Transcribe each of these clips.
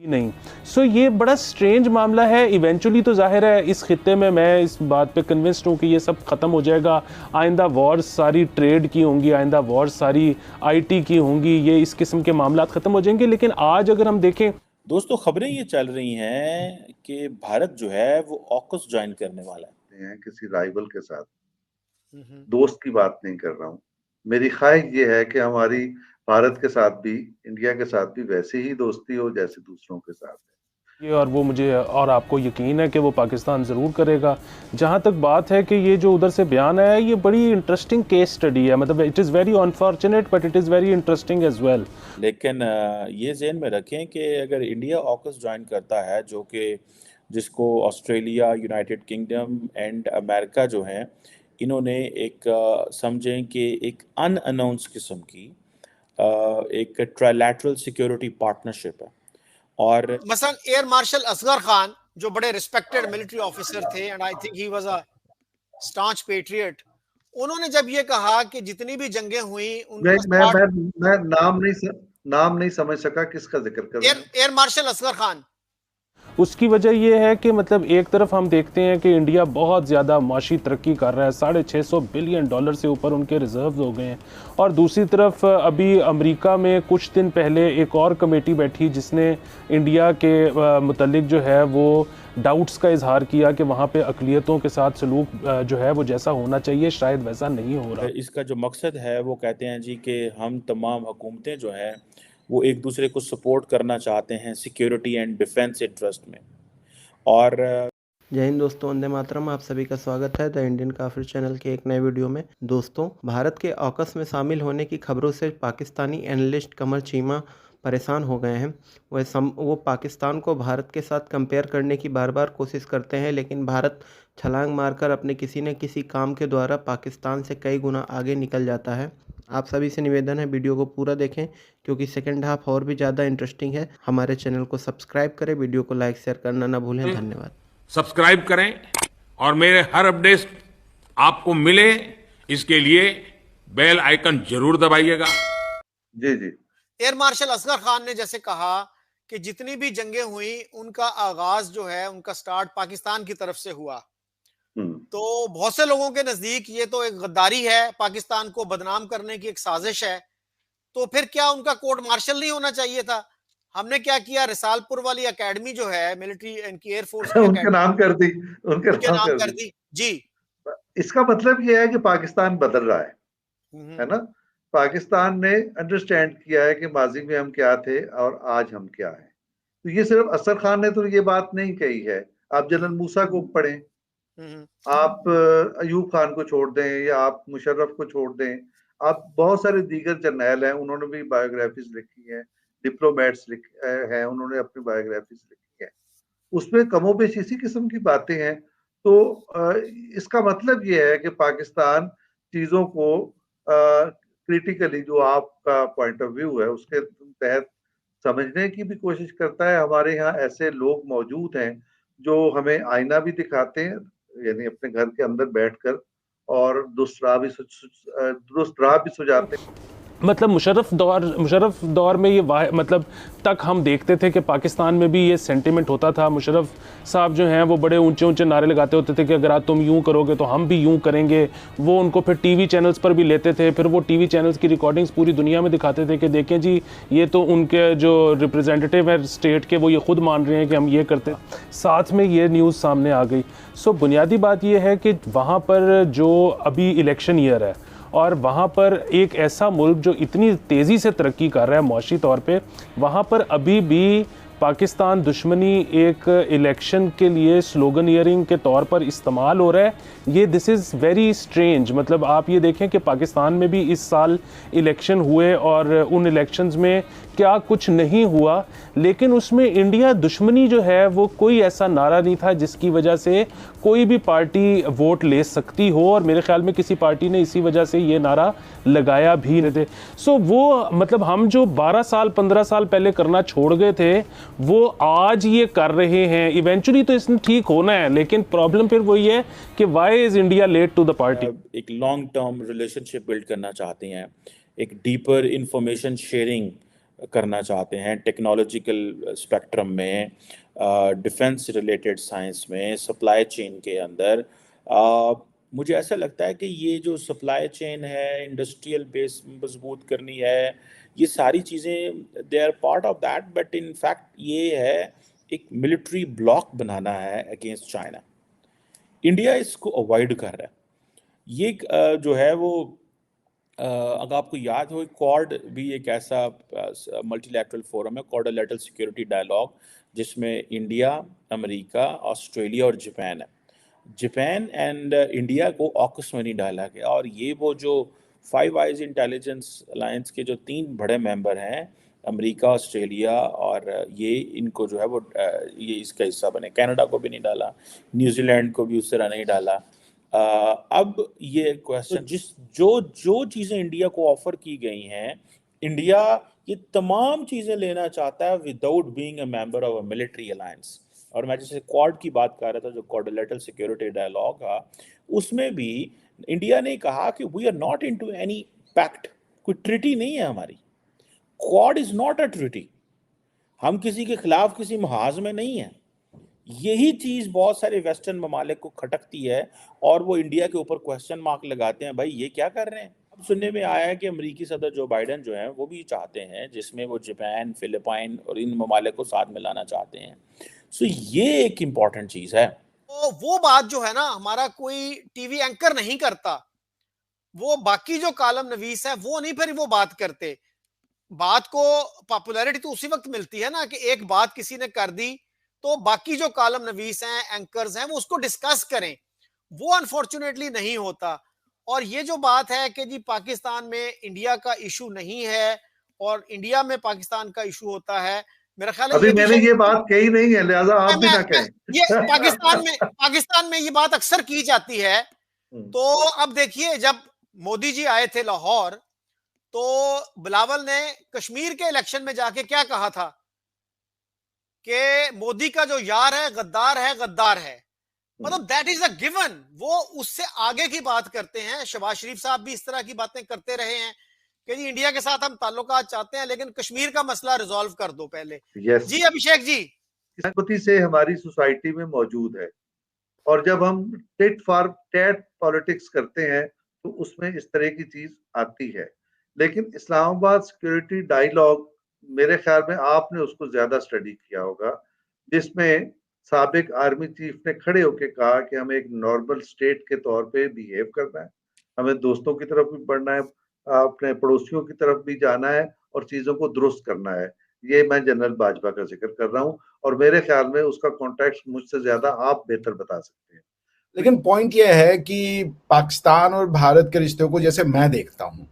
नहीं। सो ये बड़ा स्ट्रेंज मामला है। इवेंचुअली तो जाहिर है इस खित्ते में, मैं इस बात पे कन्विंस्ड हूँ कि ये सब ख़त्म हो जाएगा। आइंदा वॉर्स सारी ट्रेड की होंगी, आइंदा वॉर्स सारी आईटी की होंगी, ये इस किस्म के मामला ख़त्म हो जाएंगे। लेकिन आज अगर हम देखें, दोस्तों खबरें ये चल रही हैं कि भारत जो है वो ऑकस ज्वाइन करने वाला है किसी राइवल के साथ। दोस्त की बात नहीं कर रहा हूँ। मेरी ख्वाहिश ये है कि हमारी भारत के साथ भी, इंडिया के साथ भी वैसे ही दोस्ती हो जैसे दूसरों के साथ है। ये और वो मुझे और आपको यकीन है कि वो पाकिस्तान ज़रूर करेगा। जहाँ तक बात है कि ये जो उधर से बयान आया है, ये बड़ी इंटरेस्टिंग केस स्टडी है। मतलब it is very unfortunate but it is very interesting as well. लेकिन ये ज़हन में रखें कि अगर इंडिया ऑकस ज्वाइन करता है, जो कि जिसको Australia, United kingdom and America जो हैं, इन्होंने एक समझें कि एक अनअनाउंस किस्म की एक ट्राइलैटरल सिक्योरिटी पार्टनरशिप है। और मसलन एयर मार्शल असगर खान जो बड़े रिस्पेक्टेड मिलिट्री ऑफिसर थे and I think he was a staunch patriot, उन्होंने जब ये कहा कि जितनी भी जंगें हुई मैं नाम नहीं समझ सका किसका जिक्र कर रहे हैं। Air marshal Asghar Khan. उसकी वजह यह है कि मतलब एक तरफ हम देखते हैं कि इंडिया बहुत ज़्यादा माशी तरक्की कर रहा है, $650 बिलियन से ऊपर उनके रिजर्व हो गए हैं। और दूसरी तरफ अभी अमेरिका में कुछ दिन पहले एक और कमेटी बैठी जिसने इंडिया के मुतल्लिक जो है वो डाउट्स का इजहार किया कि वहाँ पे अक़लियतों के साथ सलूक जो है वो जैसा होना चाहिए शायद वैसा नहीं हो रहा। इसका जो मकसद है वो कहते हैं जी कि हम तमाम हुकूमतें जो हैं वो एक दूसरे को सपोर्ट करना चाहते हैं सिक्योरिटी एंड डिफेंस इंटरेस्ट में। और जय हिंद दोस्तों, वंदे मातरम। आप सभी का स्वागत है द इंडियन काफिर चैनल के एक नए वीडियो में। दोस्तों, भारत के ऑकस में शामिल होने की खबरों से पाकिस्तानी एनालिस्ट कमर चीमा परेशान हो गए हैं। वो पाकिस्तान को भारत के साथ कंपेयर करने की बार बार कोशिश करते हैं, लेकिन भारत छलांग मारकर अपने किसी न किसी काम के द्वारा पाकिस्तान से कई गुना आगे निकल जाता है। आप सभी से निवेदन है वीडियो को पूरा देखें क्योंकि सेकंड हाफ और भी ज़्यादा इंटरेस्टिंग है। हमारे चैनल को सब्सक्राइब करें, वीडियो को लाइक शेयर करना ना भूलें। धन्यवाद। सब्सक्राइब करें और मेरे हर अपडेट आपको मिले इसके लिए बेल आइकन जरूर दबाइएगा। जी जी। एयर मार्शल असगर खान ने जैसे कहा कि जितनी भी जंगें हुई उनका आगाज जो है उनका स्टार्ट पाकिस्तान की तरफ से हुआ। तो बहुत से लोगों के नजदीक ये तो एक गद्दारी है, पाकिस्तान को बदनाम करने की एक साजिश है। तो फिर क्या उनका कोर्ट मार्शल नहीं होना चाहिए था? हमने क्या किया, रिसालपुर वाली एकेडमी जो है मिलिट्री इनकी एयरफोर्स उनके नाम कर दी, उनके नाम कर दी जी। इसका मतलब यह है कि पाकिस्तान बदल रहा है ना। पाकिस्तान ने अंडरस्टैंड किया है कि माजी में हम क्या थे और आज हम क्या हैं। तो ये सिर्फ असर खान ने तो ये बात नहीं कही है। आप जनरल मूसा को पढ़ें, आप अयूब खान को छोड़ दें या आप मुशर्रफ को छोड़ दें, आप बहुत सारे दीगर जर्नैल हैं, उन्होंने भी बायोग्राफीज लिखी हैं, डिप्लोमेट्स हैं, उन्होंने अपनी बायोग्राफीज लिखी है। उसमें कमोबेश इसी किस्म की बातें हैं। तो इसका मतलब ये है कि पाकिस्तान चीजों को क्रिटिकली, जो आपका पॉइंट ऑफ व्यू है उसके तहत समझने की भी कोशिश करता है। हमारे यहाँ ऐसे लोग मौजूद हैं जो हमें आईना भी दिखाते हैं, यानी अपने घर के अंदर बैठकर, और दुरुस्त राह भी सुझाते हैं। मतलब मुशर्रफ दौर में ये मतलब तक हम देखते थे कि पाकिस्तान में भी ये सेंटिमेंट होता था। मुशर्रफ साहब जो हैं वो बड़े ऊंचे ऊंचे नारे लगाते होते थे कि अगर तुम यूं करोगे तो हम भी यूं करेंगे। वो उनको फिर टीवी चैनल्स पर भी लेते थे, फिर वो टीवी चैनल्स की रिकॉर्डिंग्स पूरी दुनिया में दिखाते थे कि देखें जी ये तो उनके जो रिप्रेजेंटेटिव है स्टेट के, वो ये खुद मान रहे हैं कि हम ये करते। साथ में ये न्यूज़ सामने आ गई। सो बुनियादी बात ये है कि वहाँ पर जो अभी इलेक्शन ईयर है और वहाँ पर एक ऐसा मुल्क जो इतनी तेज़ी से तरक्की कर रहा है मौशी तौर पे, वहाँ पर अभी भी पाकिस्तान दुश्मनी एक इलेक्शन के लिए स्लोगनियरिंग के तौर पर इस्तेमाल हो रहा है। ये दिस इज़ वेरी स्ट्रेंज। मतलब आप ये देखें कि पाकिस्तान में भी इस साल इलेक्शन हुए और उन इलेक्शंस में क्या कुछ नहीं हुआ, लेकिन उसमें इंडिया दुश्मनी जो है वो कोई ऐसा नारा नहीं था जिसकी वजह से कोई भी पार्टी वोट ले सकती हो, और मेरे ख्याल में किसी पार्टी ने इसी वजह से ये नारा लगाया भी नहीं थे। सो वो मतलब हम जो 12 साल 15 साल पहले करना छोड़ गए थे वो आज ये कर रहे हैं। इवेंचुअली तो इसने ठीक होना है, लेकिन प्रॉब्लम फिर वही है कि why is India late to the party. एक लॉन्ग टर्म रिलेशनशिप बिल्ड करना चाहते हैं, एक डीपर इंफॉर्मेशन शेयरिंग करना चाहते हैं, टेक्नोलॉजिकल स्पेक्ट्रम में, डिफेंस रिलेटेड साइंस में, सप्लाई चेन के अंदर। मुझे ऐसा लगता है कि ये जो सप्लाई चेन है, इंडस्ट्रियल बेस मजबूत करनी है, ये सारी चीज़ें they are part of that, but in fact ये है एक मिलिट्री ब्लॉक बनाना है अगेंस्ट चाइना। इंडिया इसको अवॉइड कर रहा है। ये जो है वो अगर आपको याद हो, क्वाड भी एक ऐसा मल्टीलैटरल फोरम है, क्वाड्रिलैटरल सिक्योरिटी डायलॉग, जिसमें इंडिया, अमेरिका, ऑस्ट्रेलिया और जापान है। जापान एंड इंडिया को ऑकस में नहीं डाला गया, और ये वो जो फाइव आइज इंटेलिजेंस अलायंस के जो 3 बड़े मेंबर हैं, अमेरिका, ऑस्ट्रेलिया और ये, इनको जो है वो ये इसका हिस्सा बने। कनाडा को भी नहीं डाला, न्यूजीलैंड को भी उस तरह नहीं डाला। अब ये क्वेश्चन, जो चीज़ें इंडिया को ऑफर की गई हैं, इंडिया ये तमाम चीज़ें लेना चाहता है without being a member of a military alliance. और मैं जैसे क्वाड की बात कर रहा था, जो क्वाड्रिलैटरल सिक्योरिटी डायलॉग था, उसमें भी इंडिया ने कहा कि we are not into any pact, कोई ट्रिटी नहीं है हमारी। Quad is not a treaty, हम किसी के खिलाफ किसी मुहाज में नहीं है। यही चीज बहुत सारे वेस्टर्न ममालिक को खटकती है, और वो इंडिया के ऊपर क्वेश्चन मार्क लगाते हैं, भाई ये क्या कर रहे हैं। अब सुनने में आया है कि अमेरिकी सदर जो बाइडेन जो है वो भी चाहते हैं, जिसमें वो जापान, फिलिपाइन और इन ममालिक को साथ मिलाना चाहते हैं। सो ये एक इम्पॉर्टेंट चीज है। तो वो बात जो है ना, हमारा कोई टीवी एंकर नहीं करता, वो बाकी जो कालम नवीस है वो नहीं फिर वो बात करते। बात को पॉपुलैरिटी तो उसी वक्त मिलती है ना कि एक बात किसी ने कर दी, तो बाकी जो कालम नवीस हैं, एंकर्स हैं, वो उसको डिस्कस करें। वो अनफॉर्चुनेटली नहीं होता। और ये जो बात है कि जी पाकिस्तान में इंडिया का इशू नहीं है और इंडिया में पाकिस्तान का इशू होता है, मेरा ख्याल है अभी मैंने ये बात कही नहीं है, लिहाजा आप भी ना कहें। ये पाकिस्तान में ये बात अक्सर की जाती है। तो अब देखिए, जब मोदी जी आए थे लाहौर, तो बिलावल ने कश्मीर के इलेक्शन में जाके क्या कहा था कि मोदी का जो यार है गद्दार है, गद्दार है। मतलब दैट इज अ गिवन। वो उससे आगे की बात करते हैं। शहबाज शरीफ साहब भी इस तरह की बातें करते रहे हैं कि जी इंडिया के साथ हम ताल्लुकात चाहते हैं, लेकिन कश्मीर का मसला रिजॉल्व कर दो पहले। जी अभिषेक जी, संस्कृति से हमारी सोसाइटी में मौजूद है, और जब हम टिट फॉर टैट पॉलिटिक्स करते हैं तो उसमें इस तरह की चीज आती है। लेकिन इस्लामाबाद सिक्योरिटी डायलॉग, मेरे ख्याल में आपने उसको ज्यादा स्टडी किया होगा, जिसमें साबिक आर्मी चीफ ने खड़े होकर कहा कि हमें एक नॉर्मल स्टेट के तौर पे बिहेव करना है, हमें दोस्तों की तरफ भी बढ़ना है, अपने पड़ोसियों की तरफ भी जाना है, और चीजों को दुरुस्त करना है। ये मैं जनरल बाजवा का जिक्र कर रहा हूँ, और मेरे ख्याल में उसका कॉन्टेक्स्ट मुझसे ज्यादा आप बेहतर बता सकते हैं। लेकिन पॉइंट यह है कि पाकिस्तान और भारत के रिश्तों को जैसे मैं देखता हूं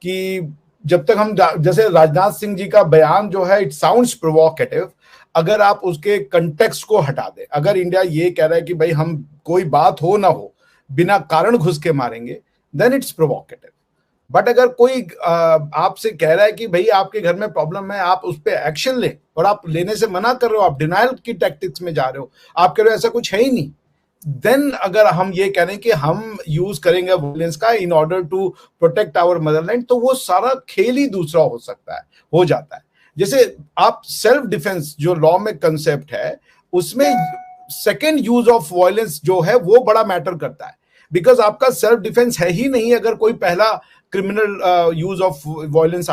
कि जब तक हम, जैसे राजनाथ सिंह जी का बयान जो है, इट साउंड्स प्रोवोकेटिव, अगर आप उसके कंटेक्स्ट को हटा दें। अगर इंडिया ये कह रहा है कि भाई हम कोई बात हो ना हो बिना कारण घुस के मारेंगे, देन इट्स प्रोवोकेटिव। बट अगर कोई आपसे कह रहा है कि भाई आपके घर में प्रॉब्लम है, आप उस पर एक्शन लें, और आप लेने से मना कर रहे हो, आप डिनाइल की टैक्टिक्स में जा रहे हो, आप कह रहे हो ऐसा कुछ है ही नहीं, देन अगर हम ये कह रहे हैं कि हम यूज करेंगे वायलेंस का in order to protect our motherland, तो वो सारा खेल ही दूसरा हो सकता है, हो जाता है। जैसे आप सेल्फ डिफेंस जो लॉ में कंसेप्ट है, उसमें सेकेंड यूज ऑफ वायलेंस जो है वो बड़ा मैटर करता है, बिकॉज आपका सेल्फ डिफेंस है ही नहीं अगर कोई पहला क्रिमिनल यूज ऑफ वायलेंस